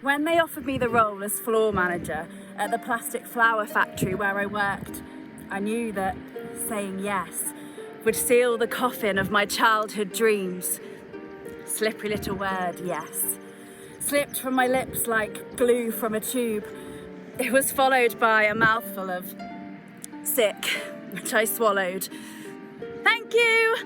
When they offered me the role as floor manager at the plastic flower factory where I worked, I knew that saying yes would seal the coffin of my childhood dreams. Slippery little word, yes. Slipped from my lips like glue from a tube. It was followed by a mouthful of sick, which I swallowed. "Thank you,"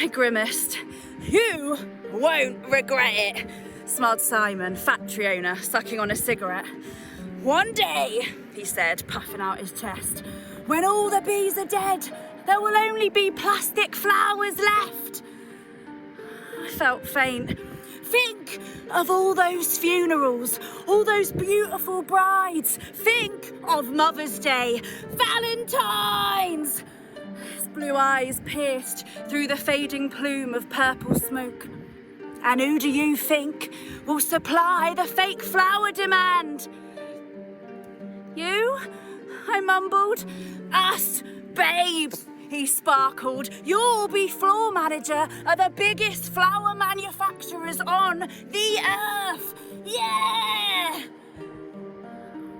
I grimaced. "You won't regret it," smiled Simon, factory owner, sucking on a cigarette. "One day," he said, puffing out his chest, "when all the bees are dead, there will only be plastic flowers left." I felt faint. Think of all those funerals, all those beautiful brides. Think of Mother's Day, Valentine's. His blue eyes pierced through the fading plume of purple smoke. "And who do you think will supply the fake flower demand?" "You?" I mumbled. "Us, babes," he sparkled. "You'll be floor manager of the biggest flower manufacturers on the earth. Yeah!"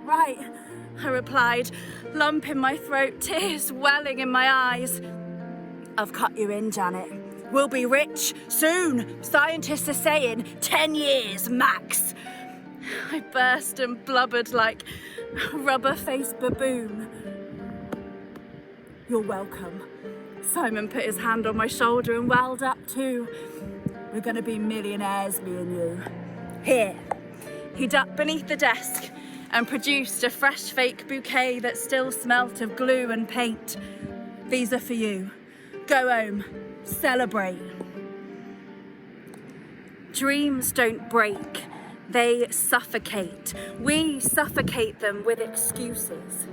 "Right," I replied, lump in my throat, tears welling in my eyes. "I've cut you in, Janet. We'll be rich soon. Scientists are saying 10 years max." I burst and blubbered like a rubber-faced baboon. "You're welcome." Simon put his hand on my shoulder and welled up too. "We're gonna be millionaires, me and you. Here." He ducked beneath the desk and produced a fresh fake bouquet that still smelt of glue and paint. "These are for you. Go home. Celebrate." Dreams don't break. They suffocate. We suffocate them with excuses.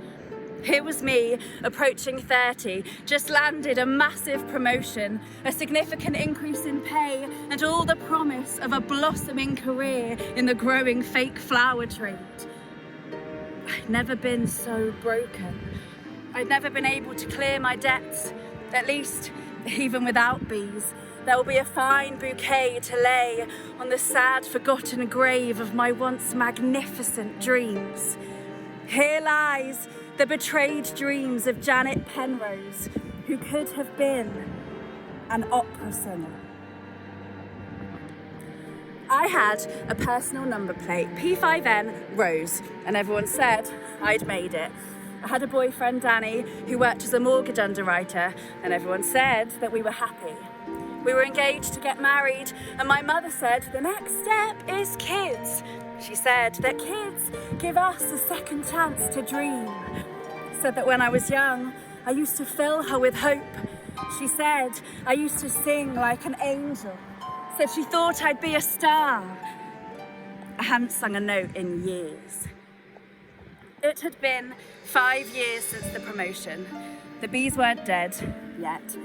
Here was me, approaching 30, just landed a massive promotion, a significant increase in pay, and all the promise of a blossoming career in the growing fake flower trade. I'd never been so broken. I'd never been able to clear my debts, at least even without bees. There will be a fine bouquet to lay on the sad, forgotten grave of my once magnificent dreams. Here lies the betrayed dreams of Janet Penrose, who could have been an opera singer. I had a personal number plate, P5N Rose, and everyone said I'd made it. I had a boyfriend, Danny, who worked as a mortgage underwriter, and everyone said that we were happy. We were engaged to get married, and my mother said the next step is kids. She said that kids give us a second chance to dream. Said that when I was young, I used to fill her with hope. She said I used to sing like an angel. Said she thought I'd be a star. I hadn't sung a note in years. It had been 5 years since the promotion. The bees weren't dead yet.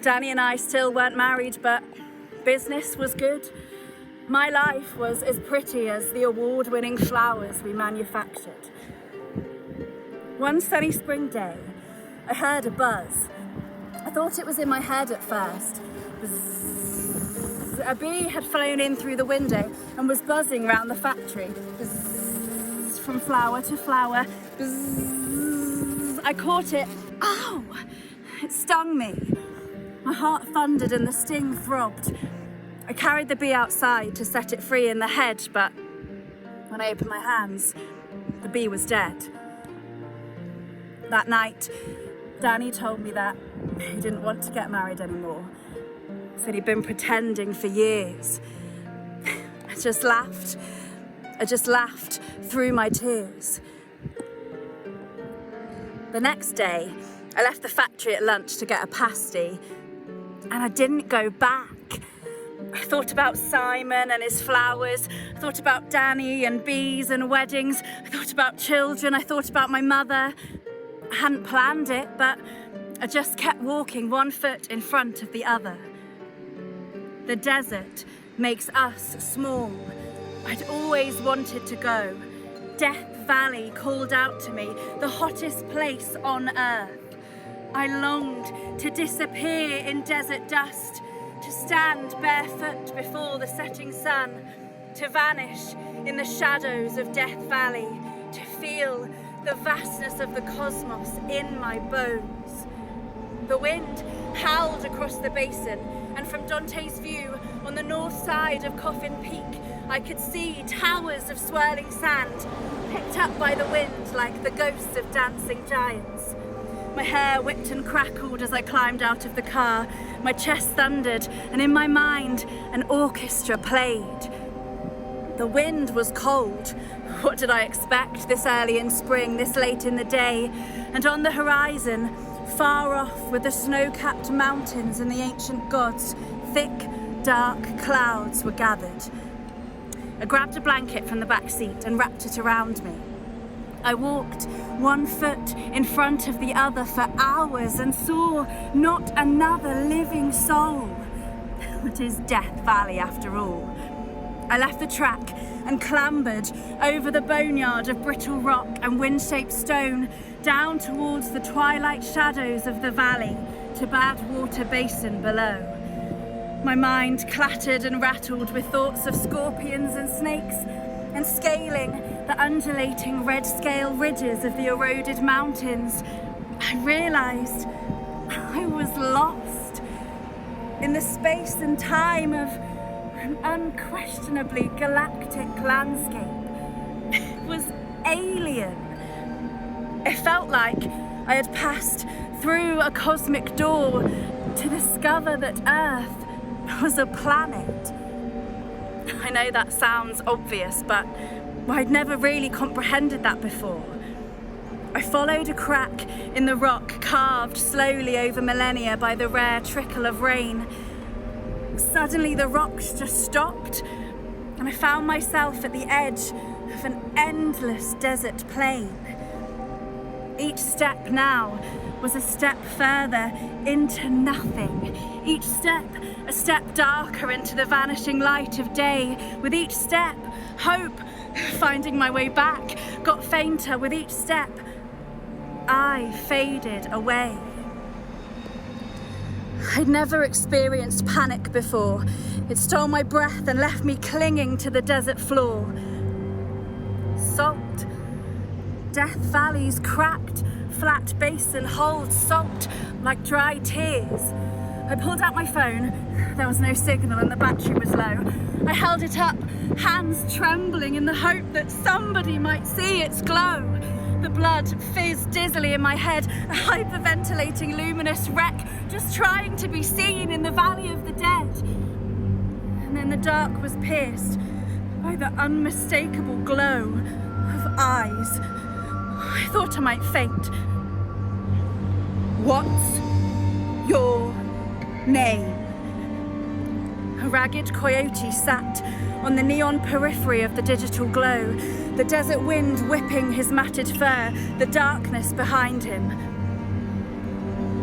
Danny and I still weren't married, but business was good. My life was as pretty as the award-winning flowers we manufactured. One sunny spring day, I heard a buzz. I thought it was in my head at first. Bzzz. A bee had flown in through the window and was buzzing round the factory. Bzzz. From flower to flower. Bzzz. I caught it. Ow! It stung me. My heart thundered and the sting throbbed. I carried the bee outside to set it free in the hedge, but when I opened my hands, the bee was dead. That night, Danny told me that he didn't want to get married anymore. Said he'd been pretending for years. I just laughed through my tears. The next day, I left the factory at lunch to get a pasty, and I didn't go back. I thought about Simon and his flowers. I thought about Danny and bees and weddings. I thought about children. I thought about my mother. I hadn't planned it, but I just kept walking, one foot in front of the other. The desert makes us small. I'd always wanted to go. Death Valley called out to me, the hottest place on earth. I longed to disappear in desert dust, to stand barefoot before the setting sun, to vanish in the shadows of Death Valley, to feel the vastness of the cosmos in my bones. The wind howled across the basin, and from Dante's view on the north side of Coffin Peak, I could see towers of swirling sand picked up by the wind like the ghosts of dancing giants. My hair whipped and crackled as I climbed out of the car. My chest thundered, and in my mind, an orchestra played. The wind was cold. What did I expect this early in spring, this late in the day? And on the horizon, far off with the snow-capped mountains and the ancient gods, thick, dark clouds were gathered. I grabbed a blanket from the back seat and wrapped it around me. I walked one foot in front of the other for hours and saw not another living soul. It is Death Valley after all. I left the track and clambered over the boneyard of brittle rock and wind-shaped stone down towards the twilight shadows of the valley to Badwater Basin below. My mind clattered and rattled with thoughts of scorpions and snakes, and scaling the undulating red scale ridges of the eroded mountains, I realised I was lost in the space and time of an unquestionably galactic landscape. It was alien. It felt like I had passed through a cosmic door to discover that Earth was a planet. I know that sounds obvious, but I'd never really comprehended that before. I followed a crack in the rock carved slowly over millennia by the rare trickle of rain. Suddenly the rocks just stopped, and I found myself at the edge of an endless desert plain. Each step now was a step further into nothing. Each step a step darker into the vanishing light of day. With each step, hope, finding my way back, got fainter. With each step, I faded away. I'd never experienced panic before. It stole my breath and left me clinging to the desert floor. Salt. Death Valley's cracked, flat basin holds salt like dry tears. I pulled out my phone. There was no signal and the battery was low. I held it up, hands trembling in the hope that somebody might see its glow. The blood fizzed dizzily in my head, a hyperventilating luminous wreck, just trying to be seen in the valley of the dead. And then the dark was pierced by the unmistakable glow of eyes. I thought I might faint. What's your name? A ragged coyote sat on the neon periphery of the digital glow, the desert wind whipping his matted fur, the darkness behind him.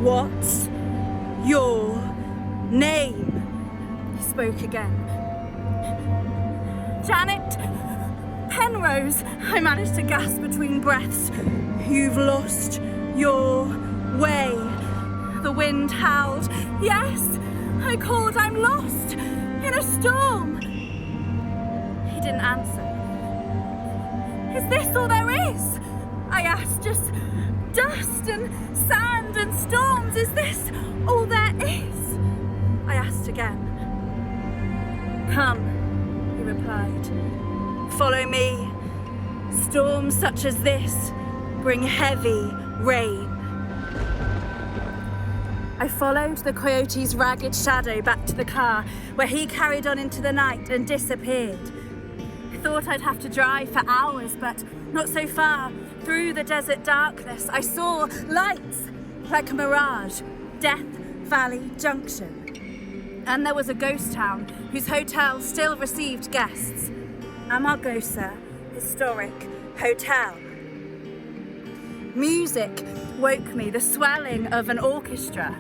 What's your name? He spoke again. Janet Penrose, I managed to gasp between breaths. You've lost your way. The wind howled. Yes, I called, I'm lost in a storm. He didn't answer. Is this all there is? I asked. Just dust and sand and storms. Is this all there is? I asked again. Come, he replied. Follow me. Storms such as this bring heavy rain. I followed the coyote's ragged shadow back to the car, where he carried on into the night and disappeared. I thought I'd have to drive for hours, but not so far. Through the desert darkness, I saw lights like a mirage. Death Valley Junction. And there was a ghost town whose hotel still received guests. Amargosa Historic Hotel. Music woke me, the swelling of an orchestra.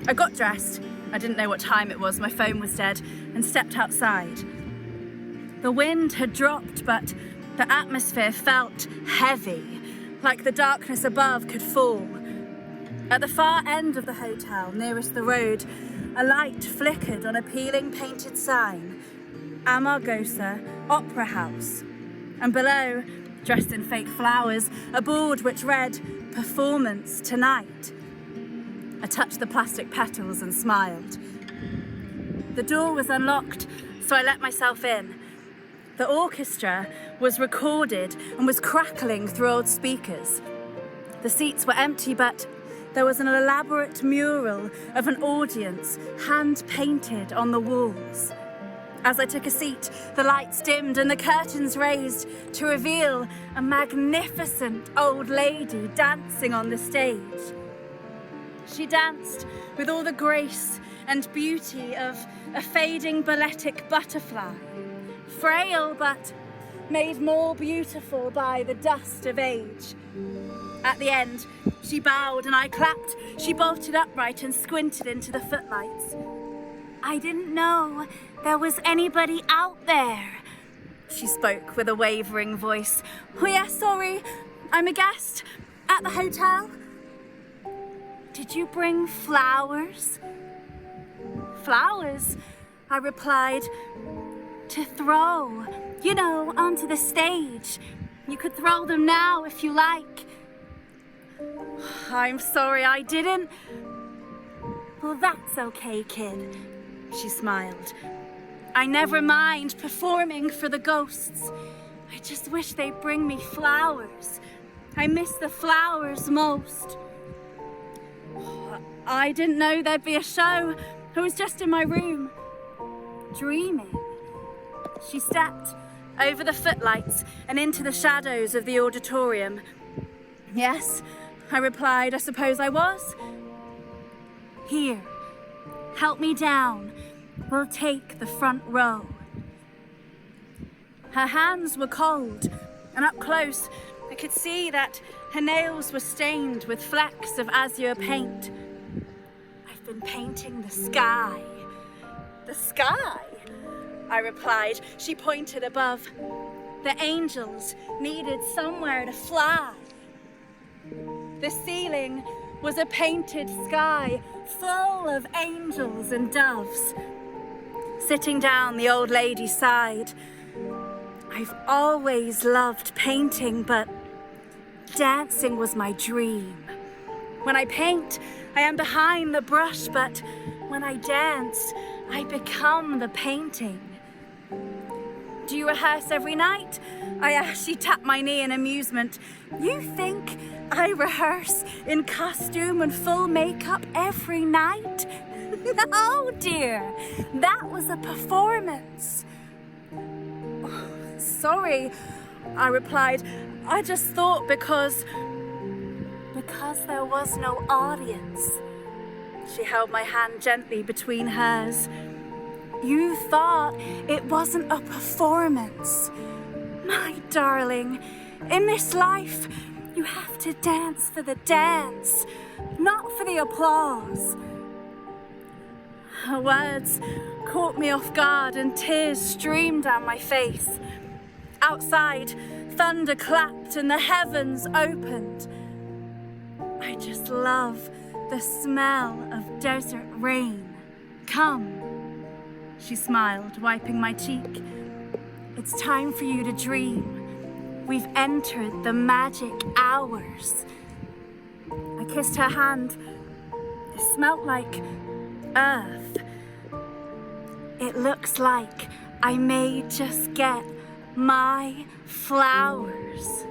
I got dressed. I didn't know what time it was, my phone was dead, and stepped outside. The wind had dropped, but the atmosphere felt heavy, like the darkness above could fall. At the far end of the hotel, nearest the road, a light flickered on a peeling painted sign. Amargosa Opera House. And below, dressed in fake flowers, a board which read, "Performance tonight." I touched the plastic petals and smiled. The door was unlocked, so I let myself in. The orchestra was recorded and was crackling through old speakers. The seats were empty, but there was an elaborate mural of an audience hand-painted on the walls. As I took a seat, the lights dimmed and the curtains raised to reveal a magnificent old lady dancing on the stage. She danced with all the grace and beauty of a fading balletic butterfly, frail but made more beautiful by the dust of age. At the end, she bowed and I clapped. She bolted upright and squinted into the footlights. "I didn't know there was anybody out there," she spoke with a wavering voice. "Oh yes, sorry, I'm a guest at the hotel." "Did you bring flowers?" "Flowers," I replied, "to throw, onto the stage. You could throw them now if you like." "I'm sorry, I didn't." "Well, that's okay, kid," she smiled. "I never mind performing for the ghosts. I just wish they'd bring me flowers. I miss the flowers most." "I didn't know there'd be a show. I was just in my room, dreaming." She stepped over the footlights and into the shadows of the auditorium. "Yes," I replied, "I suppose I was." "Here, help me down. We'll take the front row." Her hands were cold, and up close I could see that her nails were stained with flecks of azure paint. "I've been painting the sky." "The sky?" I replied. She pointed above. The angels needed somewhere to fly. The ceiling was a painted sky full of angels and doves. Sitting down, the old lady sighed. "I've always loved painting, but dancing was my dream. When I paint, I am behind the brush, but when I dance, I become the painting." "Do you rehearse every night?" I asked. She tapped my knee in amusement. "You think I rehearse in costume and full makeup every night?" "No, dear, that was a performance." "Oh, sorry," I replied. "I just thought because there was no audience." She held my hand gently between hers. "You thought it wasn't a performance. My darling, in this life, you have to dance for the dance, not for the applause." Her words caught me off guard and tears streamed down my face. Outside, thunder clapped and the heavens opened. I just love the smell of desert rain. "Come," she smiled, wiping my cheek. "It's time for you to dream. We've entered the magic hours." I kissed her hand. It smelt like earth. "It looks like I may just get my flowers."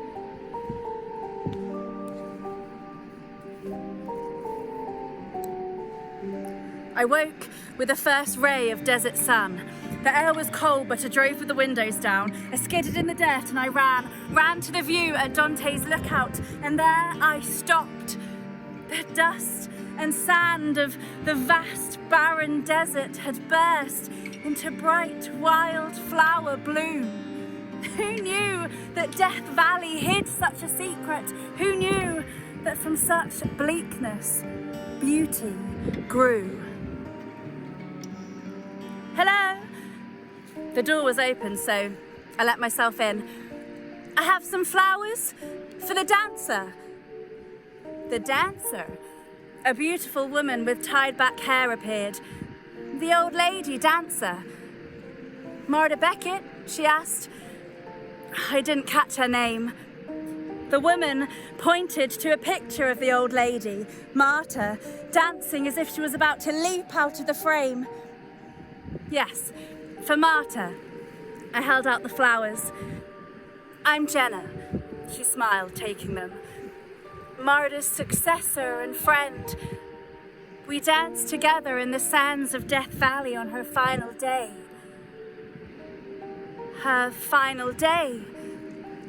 I woke with the first ray of desert sun. The air was cold, but I drove with the windows down. I skidded in the dirt and I ran to the view at Dante's Lookout, and there I stopped. The dust and sand of the vast barren desert had burst into bright wildflower bloom. Who knew that Death Valley hid such a secret? Who knew that from such bleakness, beauty grew? "Hello?" The door was open, so I let myself in. "I have some flowers for the dancer." The dancer? A beautiful woman with tied back hair appeared. "The old lady dancer." Marta Beckett, she asked. I didn't catch her name. The woman pointed to a picture of the old lady, Marta, dancing as if she was about to leap out of the frame. Yes, for Marta. I held out the flowers. I'm Jenna, she smiled, taking them. Marta's successor and friend. We danced together in the sands of Death Valley on her final day. Her final day?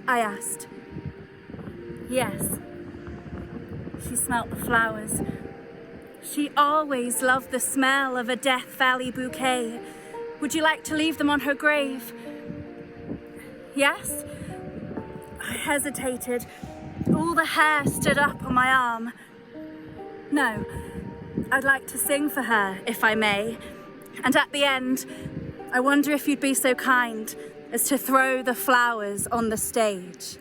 I asked. Yes. She smelt the flowers. She always loved the smell of a Death Valley bouquet. Would you like to leave them on her grave? Yes? I hesitated. All the hair stood up on my arm. No, I'd like to sing for her, if I may. And at the end, I wonder if you'd be so kind as to throw the flowers on the stage.